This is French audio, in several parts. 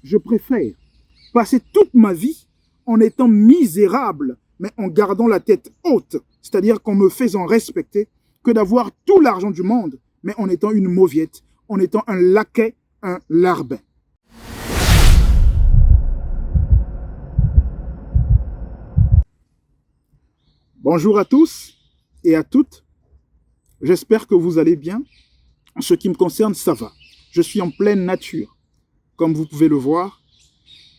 je préfère passer toute ma vie en étant misérable, mais en gardant la tête haute, c'est-à-dire qu'en me faisant respecter, que d'avoir tout l'argent du monde, mais en étant une mauviette, en étant un laquais, un larbin. Bonjour à tous et à toutes. J'espère que vous allez bien. En ce qui me concerne, ça va. Je suis en pleine nature, comme vous pouvez le voir.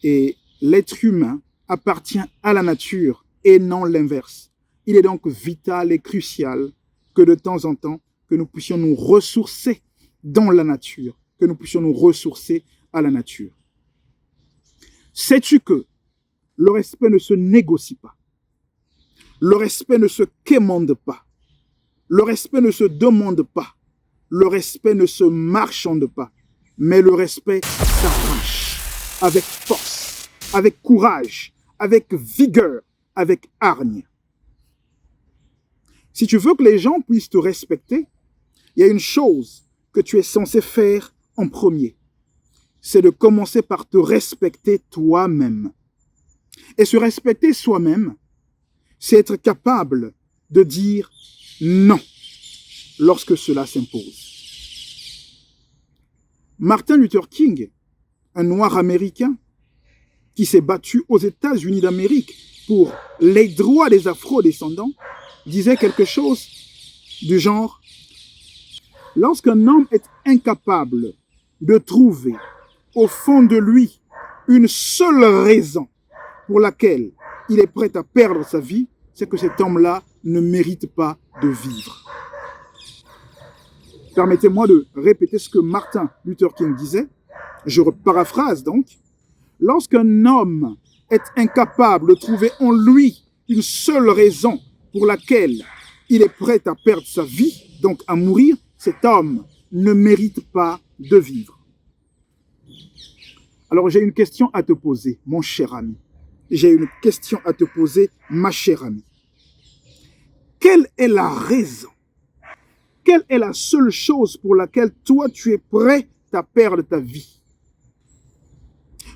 Et l'être humain appartient à la nature et non l'inverse. Il est donc vital et crucial que de temps en temps, que nous puissions nous ressourcer dans la nature, que nous puissions nous ressourcer à la nature. Sais-tu que le respect ne se négocie pas? Le respect ne se quémande pas. Le respect ne se demande pas. Le respect ne se marchande pas. Mais le respect s'arrache avec force, avec courage, avec vigueur, avec hargne. Si tu veux que les gens puissent te respecter, il y a une chose que tu es censé faire en premier. C'est de commencer par te respecter toi-même. Et se respecter soi-même, c'est être capable de dire non lorsque cela s'impose. Martin Luther King, un noir américain qui s'est battu aux États-Unis d'Amérique pour les droits des afro-descendants, disait quelque chose du genre: lorsqu'un homme est incapable de trouver au fond de lui une seule raison pour laquelle il est prêt à perdre sa vie, c'est que cet homme-là ne mérite pas de vivre. Permettez-moi de répéter ce que Martin Luther King disait. Je paraphrase donc. Lorsqu'un homme est incapable de trouver en lui une seule raison pour laquelle il est prêt à perdre sa vie, donc à mourir, cet homme ne mérite pas de vivre. Alors j'ai une question à te poser, mon cher ami. J'ai une question à te poser, ma chère amie. Quelle est la raison? Quelle est la seule chose pour laquelle toi tu es prêt à perdre ta vie?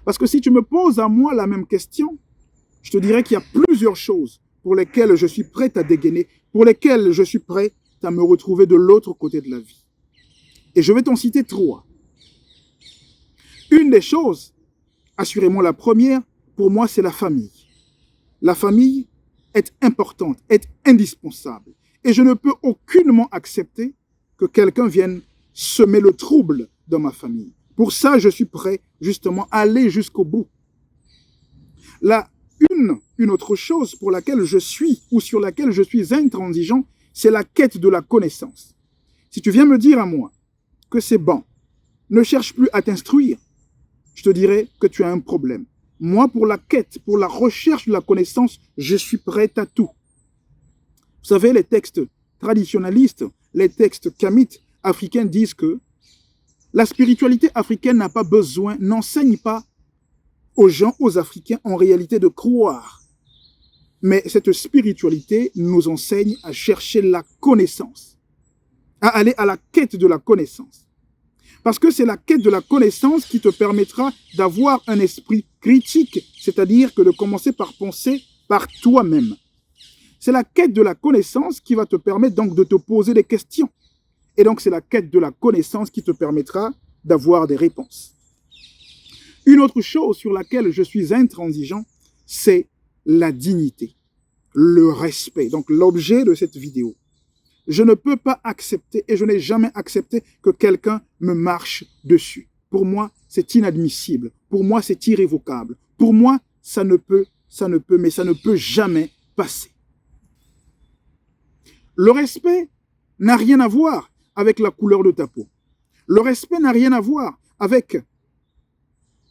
Parce que si tu me poses à moi la même question, je te dirais qu'il y a plusieurs choses pour lesquelles je suis prêt à dégainer, pour lesquelles je suis prêt à me retrouver de l'autre côté de la vie. Et je vais t'en citer 3. Une des choses, assurément la première, pour moi, c'est la famille. La famille est importante, est indispensable. Et je ne peux aucunement accepter que quelqu'un vienne semer le trouble dans ma famille. Pour ça, je suis prêt, justement, à aller jusqu'au bout. Une autre chose pour laquelle je suis, ou sur laquelle je suis intransigeant, c'est la quête de la connaissance. Si tu viens me dire à moi que c'est bon, ne cherche plus à t'instruire, je te dirai que tu as un problème. Moi, pour la quête, pour la recherche de la connaissance, je suis prêt à tout. Vous savez, les textes traditionnalistes, les textes kamites africains disent que la spiritualité africaine n'a pas besoin, n'enseigne pas aux gens, aux Africains, en réalité de croire. Mais cette spiritualité nous enseigne à chercher la connaissance, à aller à la quête de la connaissance. Parce que c'est la quête de la connaissance qui te permettra d'avoir un esprit critique, c'est-à-dire que de commencer par penser par toi-même. C'est la quête de la connaissance qui va te permettre donc de te poser des questions. Et donc c'est la quête de la connaissance qui te permettra d'avoir des réponses. Une autre chose sur laquelle je suis intransigeant, c'est la dignité, le respect. Donc l'objet de cette vidéo. Je ne peux pas accepter, et je n'ai jamais accepté que quelqu'un me marche dessus. Pour moi, c'est inadmissible. Pour moi, c'est irrévocable. Pour moi, ça ne peut jamais passer. Le respect n'a rien à voir avec la couleur de ta peau. Le respect n'a rien à voir avec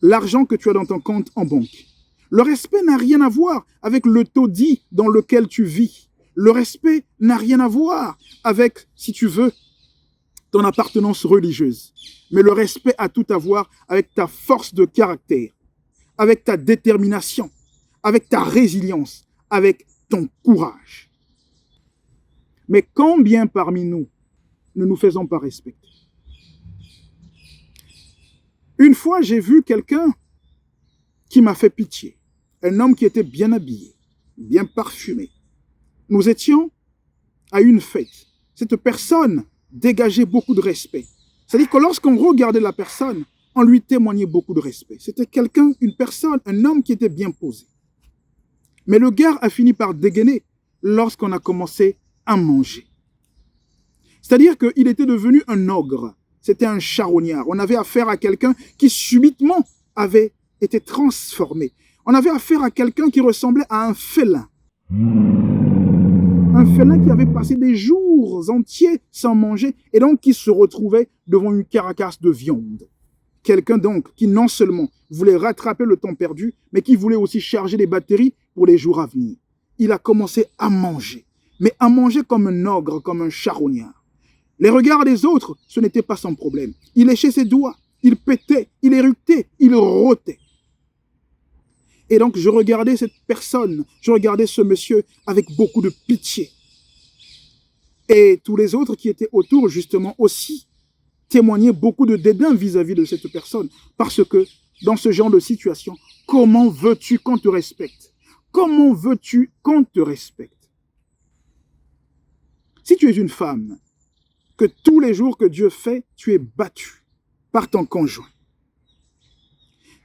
l'argent que tu as dans ton compte en banque. Le respect n'a rien à voir avec le taudis dans lequel tu vis. Le respect n'a rien à voir avec, si tu veux, ton appartenance religieuse. Mais le respect a tout à voir avec ta force de caractère, avec ta détermination, avec ta résilience, avec ton courage. Mais combien parmi nous ne nous faisons pas respecter? Une fois, j'ai vu quelqu'un qui m'a fait pitié. Un homme qui était bien habillé, bien parfumé. Nous étions à une fête. Cette personne dégageait beaucoup de respect. C'est-à-dire que lorsqu'on regardait la personne, on lui témoignait beaucoup de respect. C'était quelqu'un, une personne, un homme qui était bien posé. Mais le gars a fini par dégainer lorsqu'on a commencé à manger. C'est-à-dire qu'il était devenu un ogre. C'était un charognard. On avait affaire à quelqu'un qui subitement avait été transformé. On avait affaire à quelqu'un qui ressemblait à un félin. Un félin qui avait passé des jours entiers sans manger et donc qui se retrouvait devant une carcasse de viande. Quelqu'un donc qui non seulement voulait rattraper le temps perdu, mais qui voulait aussi charger les batteries pour les jours à venir. Il a commencé à manger, mais à manger comme un ogre, comme un charognard. Les regards des autres, ce n'était pas son problème. Il léchait ses doigts, il pétait, il éructait, il rôtait. Et donc je regardais cette personne, je regardais ce monsieur avec beaucoup de pitié. Et tous les autres qui étaient autour, justement, aussi, témoignaient beaucoup de dédain vis-à-vis de cette personne. Parce que, dans ce genre de situation, comment veux-tu qu'on te respecte? Comment veux-tu qu'on te respecte? Si tu es une femme, que tous les jours que Dieu fait, tu es battue par ton conjoint.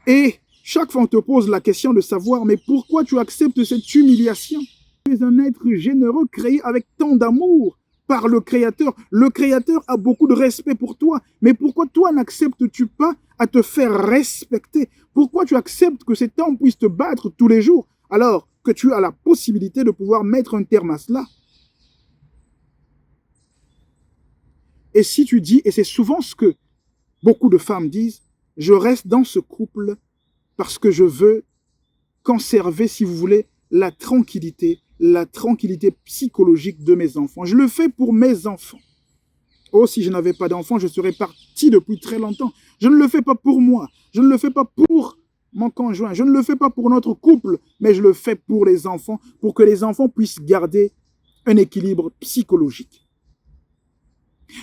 Et chaque fois on te pose la question de savoir, mais pourquoi tu acceptes cette humiliation? Tu es un être généreux créé avec tant d'amour par le Créateur. Le Créateur a beaucoup de respect pour toi, mais pourquoi toi n'acceptes-tu pas à te faire respecter? Pourquoi tu acceptes que cet homme puisse te battre tous les jours alors que tu as la possibilité de pouvoir mettre un terme à cela? Et si tu dis, et c'est souvent ce que beaucoup de femmes disent, je reste dans ce couple parce que je veux conserver, si vous voulez, la tranquillité psychologique de mes enfants. Je le fais pour mes enfants. Oh, si je n'avais pas d'enfants, je serais parti depuis très longtemps. Je ne le fais pas pour moi. Je ne le fais pas pour mon conjoint. Je ne le fais pas pour notre couple, mais je le fais pour les enfants, pour que les enfants puissent garder un équilibre psychologique.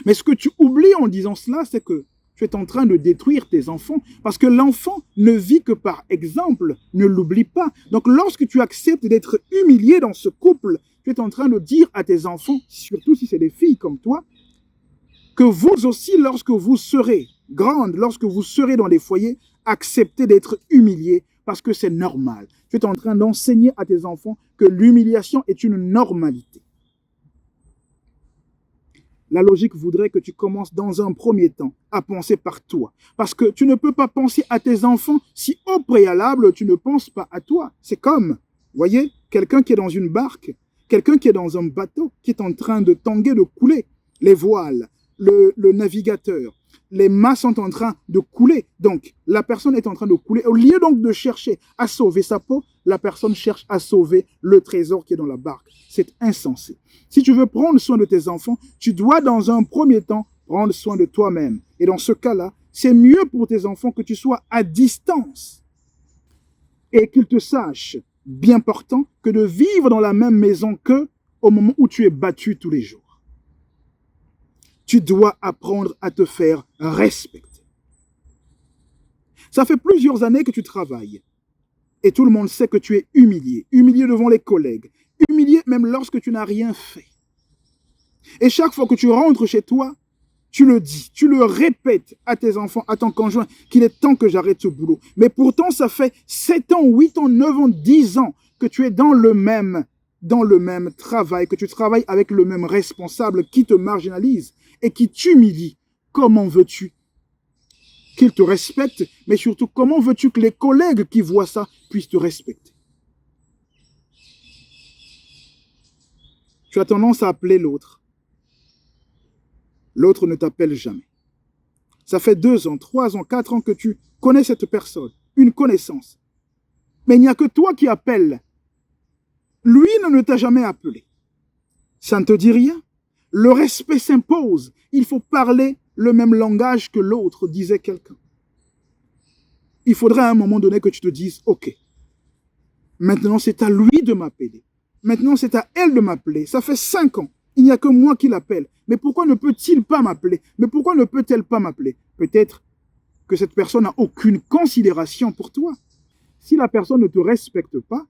Mais ce que tu oublies en disant cela, c'est que tu es en train de détruire tes enfants parce que l'enfant ne vit que par exemple, ne l'oublie pas. Donc lorsque tu acceptes d'être humilié dans ce couple, tu es en train de dire à tes enfants, surtout si c'est des filles comme toi, que vous aussi, lorsque vous serez grandes, lorsque vous serez dans les foyers, acceptez d'être humiliés parce que c'est normal. Tu es en train d'enseigner à tes enfants que l'humiliation est une normalité. La logique voudrait que tu commences dans un premier temps à penser par toi. Parce que tu ne peux pas penser à tes enfants si au préalable tu ne penses pas à toi. C'est comme, voyez, quelqu'un qui est dans une barque, quelqu'un qui est dans un bateau, qui est en train de tanguer, de couler. Les voiles, le navigateur, les mâts sont en train de couler. Donc, la personne est en train de couler. Au lieu donc de chercher à sauver sa peau, la personne cherche à sauver le trésor qui est dans la barque. C'est insensé. Si tu veux prendre soin de tes enfants, tu dois dans un premier temps prendre soin de toi-même. Et dans ce cas-là, c'est mieux pour tes enfants que tu sois à distance et qu'ils te sachent bien portant que de vivre dans la même maison qu'eux au moment où tu es battu tous les jours. Tu dois apprendre à te faire respecter. Ça fait plusieurs années que tu travailles et tout le monde sait que tu es humilié, humilié devant les collègues, humilié même lorsque tu n'as rien fait. Et chaque fois que tu rentres chez toi, tu le dis, tu le répètes à tes enfants, à ton conjoint, qu'il est temps que j'arrête ce boulot. Mais pourtant, ça fait 7 ans, 8 ans, 9 ans, 10 ans que tu es dans le même travail, que tu travailles avec le même responsable qui te marginalise et qui t'humilie. Comment veux-tu qu'il te respecte, mais surtout, comment veux-tu que les collègues qui voient ça puissent te respecter? Tu as tendance à appeler l'autre. L'autre ne t'appelle jamais. Ça fait 2 ans, 3 ans, 4 ans que tu connais cette personne, une connaissance. Mais il n'y a que toi qui appelles. Lui ne t'a jamais appelé. Ça ne te dit rien? Le respect s'impose. Il faut parler le même langage que l'autre, disait quelqu'un. Il faudrait à un moment donné que tu te dises, ok, maintenant c'est à lui de m'appeler. Maintenant c'est à elle de m'appeler. Ça fait 5 ans. Il n'y a que moi qui l'appelle. Mais pourquoi ne peut-il pas m'appeler? Mais pourquoi ne peut-elle pas m'appeler? Peut-être que cette personne n'a aucune considération pour toi. Si la personne ne te respecte pas,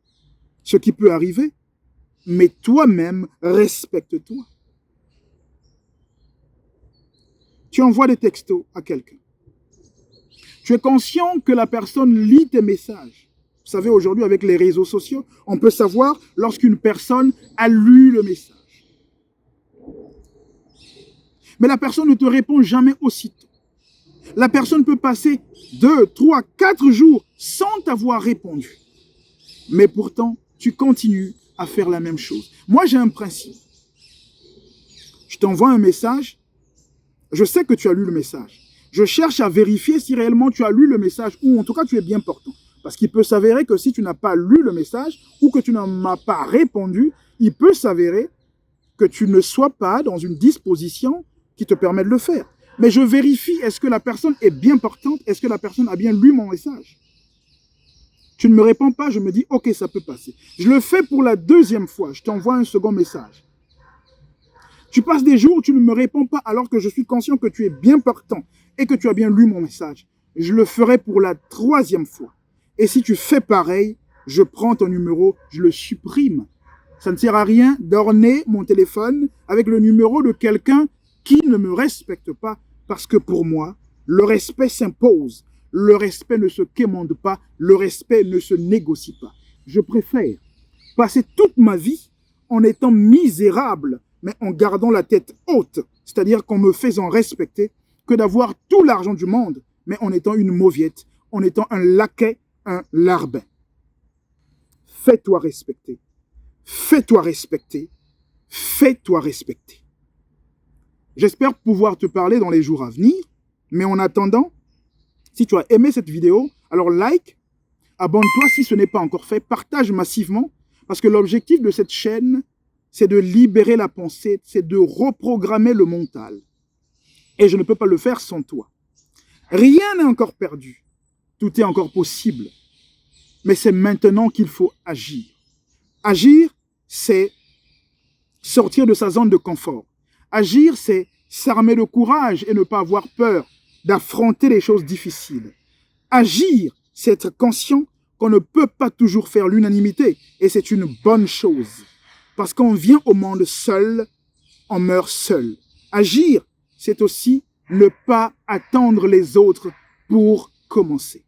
ce qui peut arriver, mais toi-même, respecte-toi. Tu envoies des textos à quelqu'un. Tu es conscient que la personne lit tes messages. Vous savez, aujourd'hui, avec les réseaux sociaux, on peut savoir lorsqu'une personne a lu le message. Mais la personne ne te répond jamais aussitôt. La personne peut passer 2, 3, 4 jours sans t'avoir répondu. Mais pourtant, tu continues à faire la même chose. Moi, j'ai un principe. Je t'envoie un message. Je sais que tu as lu le message. Je cherche à vérifier si réellement tu as lu le message ou en tout cas tu es bien portant. Parce qu'il peut s'avérer que si tu n'as pas lu le message ou que tu ne m'as pas répondu, il peut s'avérer que tu ne sois pas dans une disposition qui te permet de le faire. Mais je vérifie, est-ce que la personne est bien portante? Est-ce que la personne a bien lu mon message? Tu ne me réponds pas, je me dis, ok, ça peut passer. Je le fais pour la 2e fois, je t'envoie un second message. Tu passes des jours où tu ne me réponds pas alors que je suis conscient que tu es bien portant et que tu as bien lu mon message. Je le ferai pour la 3e fois. Et si tu fais pareil, je prends ton numéro, je le supprime. Ça ne sert à rien d'orner mon téléphone avec le numéro de quelqu'un qui ne me respecte pas parce que pour moi, le respect s'impose. Le respect ne se quémande pas, le respect ne se négocie pas. Je préfère passer toute ma vie en étant misérable, mais en gardant la tête haute, c'est-à-dire qu'en me faisant respecter, que d'avoir tout l'argent du monde, mais en étant une mauviette, en étant un laquais, un larbin. Fais-toi respecter. Fais-toi respecter. Fais-toi respecter. J'espère pouvoir te parler dans les jours à venir, mais en attendant, si tu as aimé cette vidéo, alors like, abonne-toi si ce n'est pas encore fait, partage massivement, parce que l'objectif de cette chaîne, c'est de libérer la pensée, c'est de reprogrammer le mental. Et je ne peux pas le faire sans toi. Rien n'est encore perdu. Tout est encore possible. Mais c'est maintenant qu'il faut agir. Agir, c'est sortir de sa zone de confort. Agir, c'est s'armer de courage et ne pas avoir peur d'affronter les choses difficiles. Agir, c'est être conscient qu'on ne peut pas toujours faire l'unanimité. Et c'est une bonne chose. Parce qu'on vient au monde seul, on meurt seul. Agir, c'est aussi ne pas attendre les autres pour commencer.